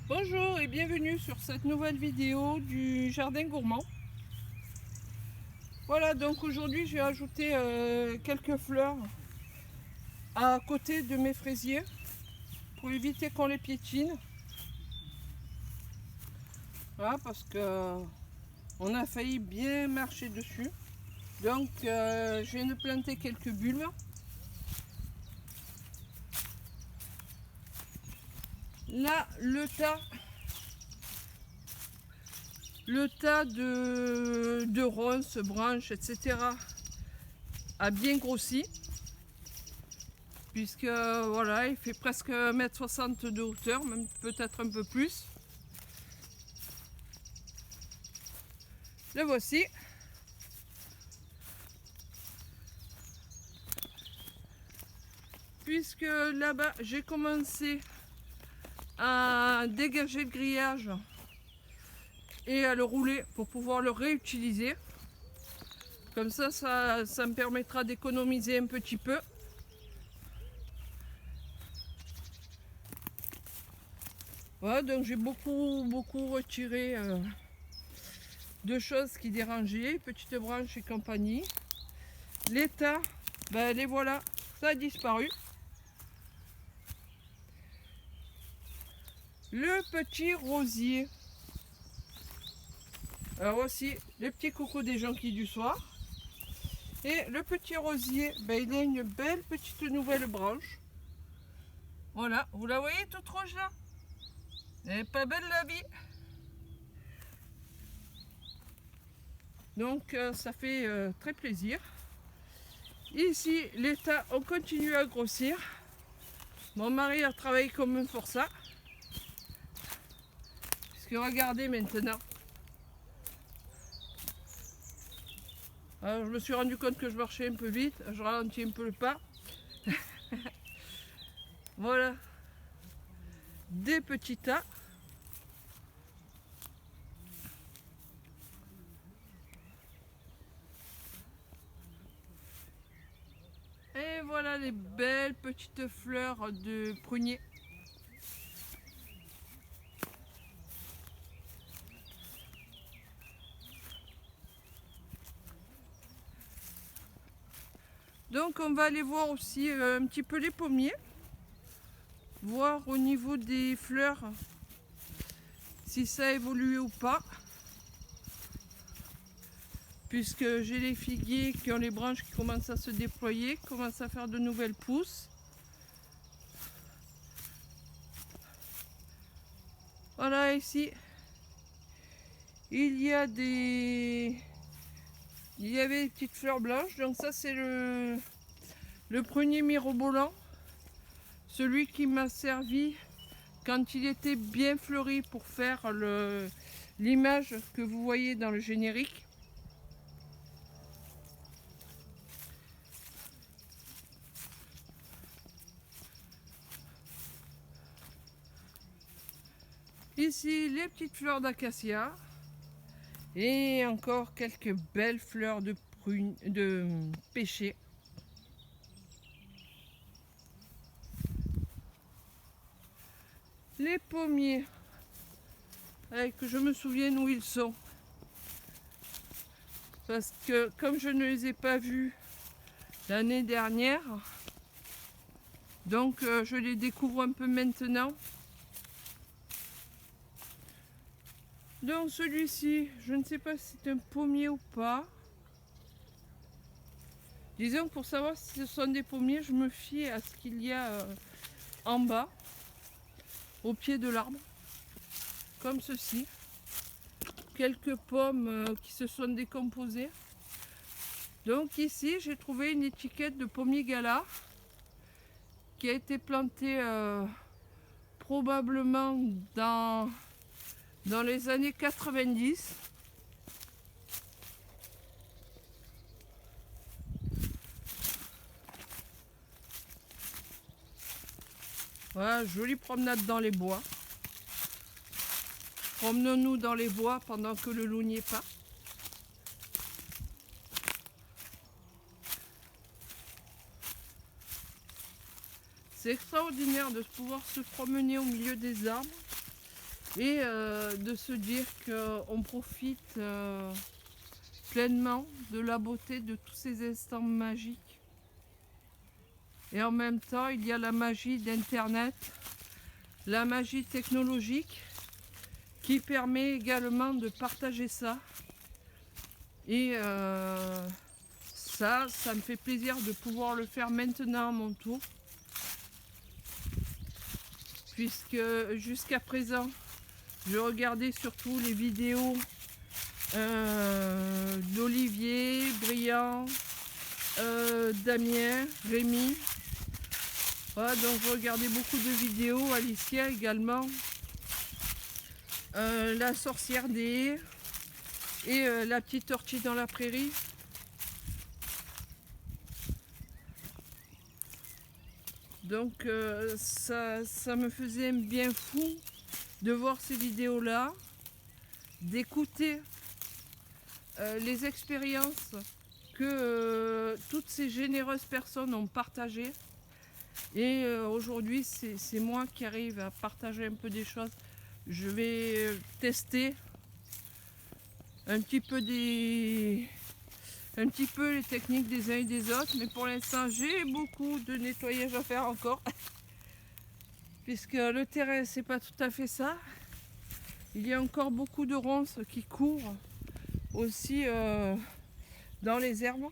Bonjour et bienvenue sur cette nouvelle vidéo du jardin gourmand. Voilà, donc aujourd'hui j'ai ajouté quelques fleurs à côté de mes fraisiers pour éviter qu'on les piétine. Voilà, parce que on a failli bien marcher dessus. Donc je viens de planter quelques bulbes. Là, le tas de ronces, branches, etc. a bien grossi. Puisque voilà, il fait presque 1,60 m de hauteur, même peut-être un peu plus. Le voici. Puisque là-bas, j'ai commencé à dégager le grillage et à le rouler pour pouvoir le réutiliser. Comme ça me permettra d'économiser un petit peu. Voilà, donc j'ai beaucoup retiré de choses qui dérangeaient, petites branches et compagnie. L'état, ben les voilà, ça a disparu. Le petit rosier. Alors aussi, les petits coucous des jonquilles du soir. Et le petit rosier, ben, il a une belle petite nouvelle branche. Voilà, vous la voyez toute rouge là? Elle est pas belle la vie. Donc ça fait très plaisir. Ici, l'état, on continue à grossir. Mon mari a travaillé comme un forçat. Puisque regardez maintenant. Alors, je me suis rendu compte que je marchais un peu vite. Je ralentis un peu le pas. Voilà. Des petits tas. Et voilà les belles petites fleurs de prunier. Donc on va aller voir aussi un petit peu les pommiers. Voir au niveau des fleurs si ça a évolué ou pas. Puisque j'ai les figuiers qui ont les branches qui commencent à se déployer, commencent à faire de nouvelles pousses. Voilà, ici, il y avait des petites fleurs blanches. Donc ça c'est le prunier mirobolant, celui qui m'a servi quand il était bien fleuri pour faire l'image que vous voyez dans le générique. Ici, les petites fleurs d'acacia. Et encore quelques belles fleurs de pêcher. Les pommiers, que je me souvienne où ils sont. Parce que comme je ne les ai pas vus l'année dernière, donc je les découvre un peu maintenant. Donc celui-ci, je ne sais pas si c'est un pommier ou pas. Disons que pour savoir si ce sont des pommiers, je me fie à ce qu'il y a en bas, au pied de l'arbre, comme ceci. Quelques pommes qui se sont décomposées. Donc ici, j'ai trouvé une étiquette de pommier gala qui a été plantée probablement dans les années 90. Voilà, jolie promenade dans les bois. Promenons-nous dans les bois pendant que le loup n'y est pas. C'est extraordinaire de pouvoir se promener au milieu des arbres et de se dire qu'on profite pleinement de la beauté de tous ces instants magiques. Et en même temps, il y a la magie d'Internet, la magie technologique qui permet également de partager ça. Et ça me fait plaisir de pouvoir le faire maintenant à mon tour. Puisque jusqu'à présent, je regardais surtout les vidéos d'Olivier, Brian, Damien, Rémi. Voilà, donc je regardais beaucoup de vidéos, Alicia également, la sorcière des haies et la petite ortie dans la prairie. Donc ça me faisait un bien fou de voir ces vidéos-là, d'écouter les expériences que toutes ces généreuses personnes ont partagées. Et aujourd'hui, c'est moi qui arrive à partager un peu des choses. Je vais tester un petit peu les techniques des uns et des autres, mais pour l'instant, j'ai beaucoup de nettoyage à faire encore. Puisque le terrain, c'est pas tout à fait ça. Il y a encore beaucoup de ronces qui courent aussi dans les herbes.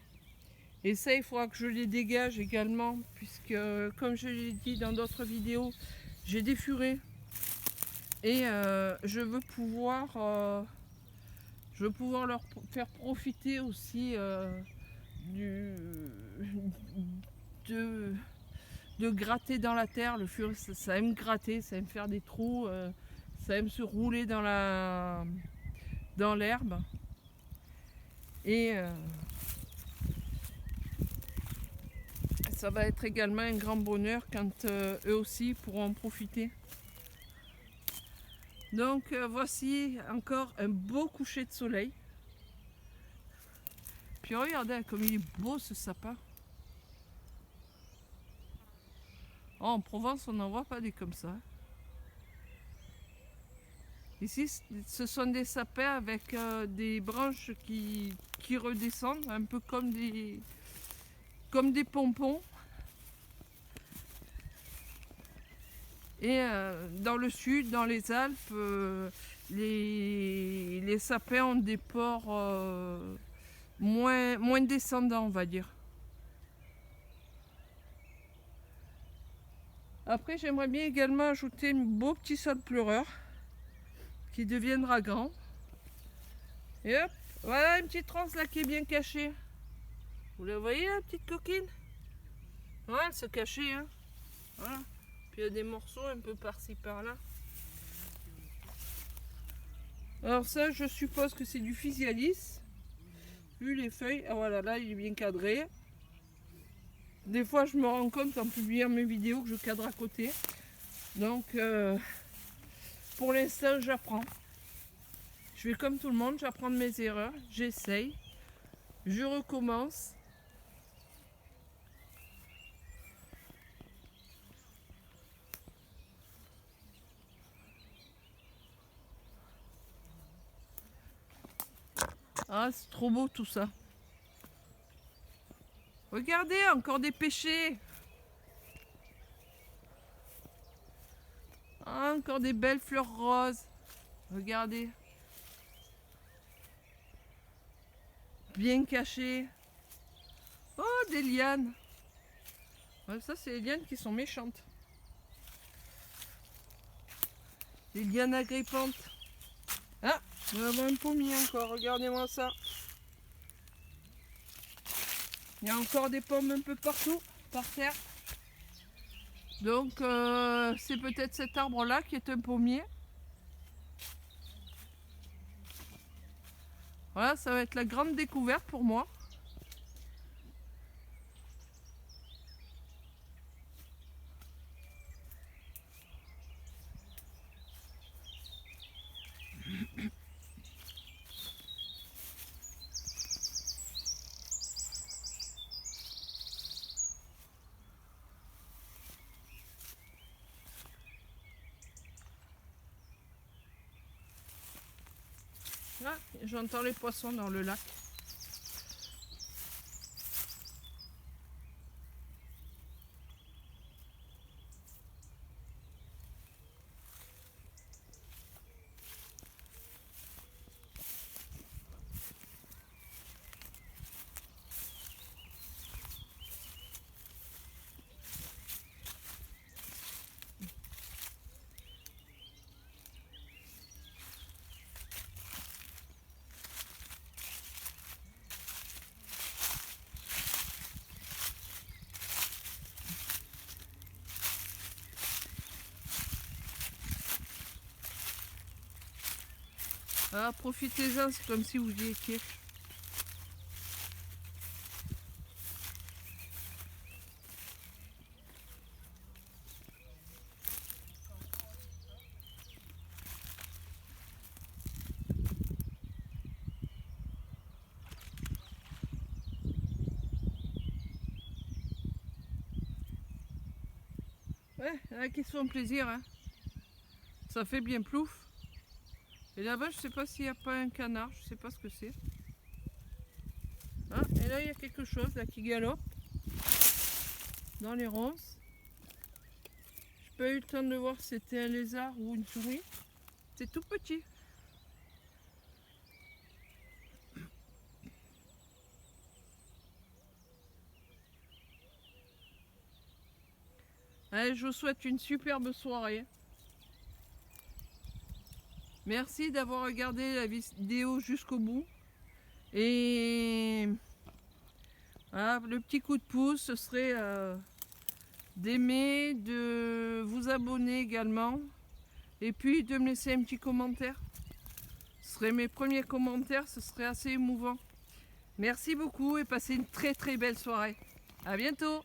Et ça, il faudra que je les dégage également, puisque comme je l'ai dit dans d'autres vidéos, j'ai des furets. Et je veux pouvoir leur faire profiter aussi de gratter dans la terre. Le furet, ça aime gratter, ça aime faire des trous, ça aime se rouler dans l'herbe. Et ça va être également un grand bonheur quand eux aussi pourront en profiter. Donc voici encore un beau coucher de soleil. Puis regardez comme il est beau ce sapin. Oh, en Provence, on n'en voit pas des comme ça. Ici, ce sont des sapins avec des branches qui redescendent, un peu comme des pompons. Et dans le sud, dans les Alpes, les sapins ont des pores moins descendants, on va dire. Après, j'aimerais bien également ajouter un beau petit sol pleureur qui deviendra grand. Et hop, voilà une petite ronce là qui est bien cachée. Vous la voyez, la petite coquine? Ouais, elle se cachait, hein. Voilà. Puis il y a des morceaux un peu par-ci par-là. Alors ça, je suppose que c'est du physalis. Vu les feuilles, ah voilà, là il est bien cadré. Des fois, je me rends compte en publiant mes vidéos que je cadre à côté. Donc, pour l'instant, j'apprends. Je fais comme tout le monde, j'apprends de mes erreurs, j'essaye, je recommence. Ah, c'est trop beau tout ça. Regardez, encore des pêchers. Ah, encore des belles fleurs roses. Regardez. Bien cachées. Oh, des lianes. Ouais, ça, c'est les lianes qui sont méchantes. Des lianes agrippantes. Ah, nous avons un pommier encore. Regardez-moi ça. Il y a encore des pommes un peu partout, par terre. Donc, c'est peut-être cet arbre-là qui est un pommier. Voilà, ça va être la grande découverte pour moi. j'entends les poissons dans le lac. Ah, profitez-en, c'est comme si vous y étiez. Ouais, il y en a qui se font plaisir, hein. Ça fait bien plouf. Et là-bas, je sais pas s'il n'y a pas un canard, je sais pas ce que c'est. Ah, et là, il y a quelque chose là qui galope dans les ronces. J'ai pas eu le temps de voir si c'était un lézard ou une souris. C'est tout petit. Allez, je vous souhaite une superbe soirée. Merci d'avoir regardé la vidéo jusqu'au bout. Et voilà, le petit coup de pouce, ce serait d'aimer, de vous abonner également. Et puis de me laisser un petit commentaire. Ce serait mes premiers commentaires, ce serait assez émouvant. Merci beaucoup et passez une très très belle soirée. À bientôt.